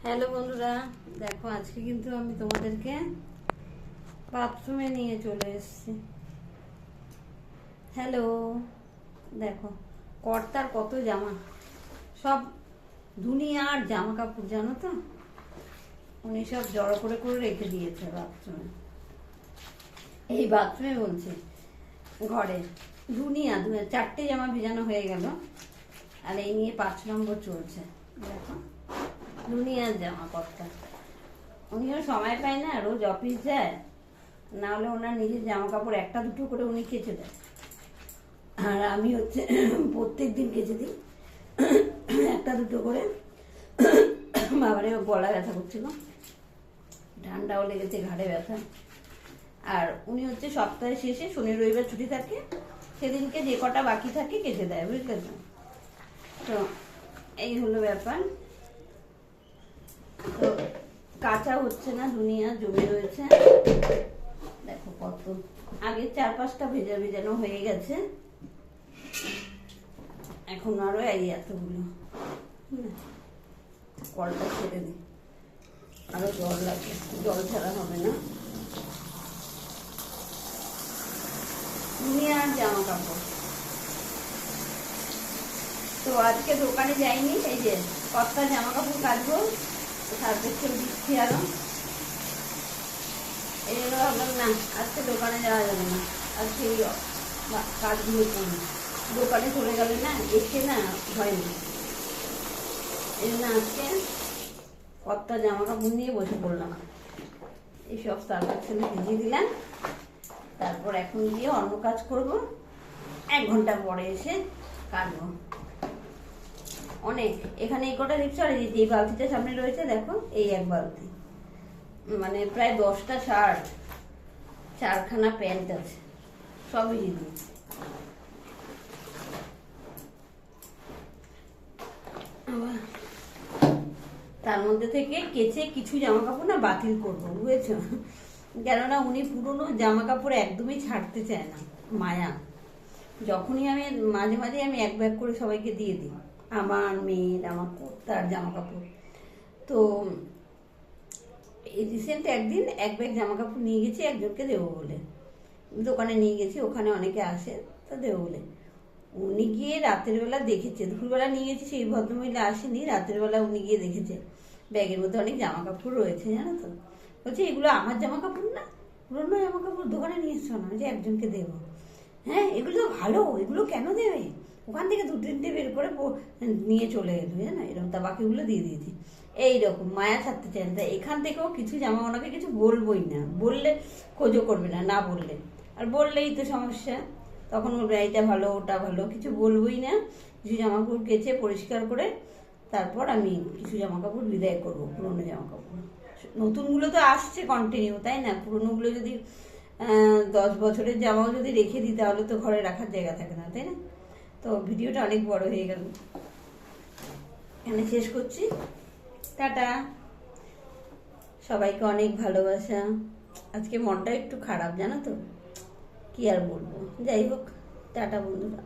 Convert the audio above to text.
Hello বন্ধুরা, দেখো আজকে কিন্তু আমি তোমাদেরকে বাথরুমে নিয়ে চলে এসেছি। হ্যালো, দেখো কর্তার কত জামা, সব দুনিয়ার জামা কাপড় জানো তো, উনি সব জড়ো করে করে রেখে দিয়েছে বাথরুমে। এই বাথরুমে বলছে ঘরে দুনিয়া দুনিয়া 4টে জামা ভিজানো হয়ে গেল, আর এই নিয়ে 5 নম্বর চলছে। দেখো দুনিয়ার জামা কর্তা, উনিও সময় পায় না, রোজ অফিস যায়, না হলে ওনার নিজের জামা কাপড় একটা দুটো করে উনি কেচে দেয়, আর আমি হচ্ছে প্রত্যেক দিন কেচে দিই একটা দুটো করে। বাবারে গলা ব্যথা করছিল, ঠান্ডাও লেগেছে, ঘাড়ে ব্যথা। আর উনি হচ্ছে সপ্তাহের শেষে শনি রবিবার ছুটি থাকে, সেদিনকে যে কটা বাকি থাকে কেচে দেয়, বুঝলে তো। তো এই হলো ব্যাপার। তো কাঁচা হচ্ছে না, দুনিয়া জমে রয়েছে। দেখো কত, আগে 4-5টা ভেজানো হয়ে গেছে, এখন আরো এই এতগুলো। কলটা ছেড়ে দিই, আরো জল লাগে, জল ছাড়া হবে না। দুনিয়ার জামা কাপড়। তো আজকে দোকানে যাইনি, এই যে কর্তার জামা কাপড় কাচবো, সার্ফেক্সেল দিচ্ছি আরো। এগুলো ভাবলাম না, আজকে দোকানে যাওয়া যাবে না, আজকে কাজগুলো করি, দোকানে চলে গেলে না এসে না হয় না। এই জন্য আজকে কর্তার জামা কাপড় নিয়ে বসে পড়লাম, এইসব সার্ফেক্সেলে ভিজিয়ে দিলাম। তারপর এখন গিয়ে অন্য কাজ করব, 1 ঘন্টা পরে এসে কাটবো। অনেক এখানে এই কটা দেখছো, আর এই বালতিটা সামনে রয়েছে দেখো, এই এক বালতি, মানে প্রায় 10টা শার্ট, 4খানা প্যান্ট আছে, সবই দিয়েছি। তার মধ্যে থেকে কেচে কিছু জামা কাপড় না বাতিল করবো, বুঝেছো। কেননা উনি পুরনো জামা কাপড় একদমই ছাড়তে চায় না, মায়া। যখনই আমি মাঝে মাঝে আমি 1 ব্যাগ করে সবাইকে দিয়ে দিই, আমার মেয়ের, আমার কর্তার জামা কাপড়। তো এই রিসেন্ট একদিন 1 ব্যাগ জামা কাপড় নিয়ে গেছি একজনকে দেবো বলে, দোকানে নিয়ে গেছি, ওখানে অনেকে আসে তো দেবো বলে। উনি গিয়ে রাতের বেলা দেখেছে, দুপুরবেলা নিয়ে গেছি, সেই ভদ্রমহিলা আসেনি, রাতের বেলা উনি গিয়ে দেখেছে ব্যাগের মধ্যে অনেক জামা কাপড় রয়েছে, জানো তো। বলছে এগুলো আমার জামা কাপড় না, পুরোনো জামা কাপড় দোকানে নিয়ে এসছো না, যে একজনকে দেবো। হ্যাঁ এগুলো তো ভালো, এগুলো কেন দেবে, ওখান থেকে 2-3টে বের করে নিয়ে চলে গেলো, জানো, এরকম। তা বাকিগুলো দিয়ে দিয়েছি। এইরকম মায়া ছাড়তে চান, তাই এখান থেকেও কিছু জামা ওনাকে কিছু বলবোই না, বললে খোঁজও করবে না, না বললে। আর বললেই তো সমস্যা, তখন বলবে এইটা ভালো ওটা ভালো, কিছু বলবোই না। কিছু জামা কাপড় কেচে পরিষ্কার করে তারপর আমি কিছু জামা কাপড় বিদায় করবো, পুরোনো জামা কাপড়। নতুনগুলো তো আসছে কন্টিনিউ, তাই না। পুরোনোগুলো যদি 10 বছরের জামাও যদি রেখে দিই, তাহলে তো ঘরে রাখার জায়গা থাকে না, তাই না। তো ভিডিওটা অনেক বড় হয়ে গেল, এখানে শেষ করছি। টাটা, সবাইকে অনেক ভালোবাসা। আজকে মনটা একটু খারাপ, জানো তো, কি আর বলবো, যাই হোক, টাটা বন্ধুরা।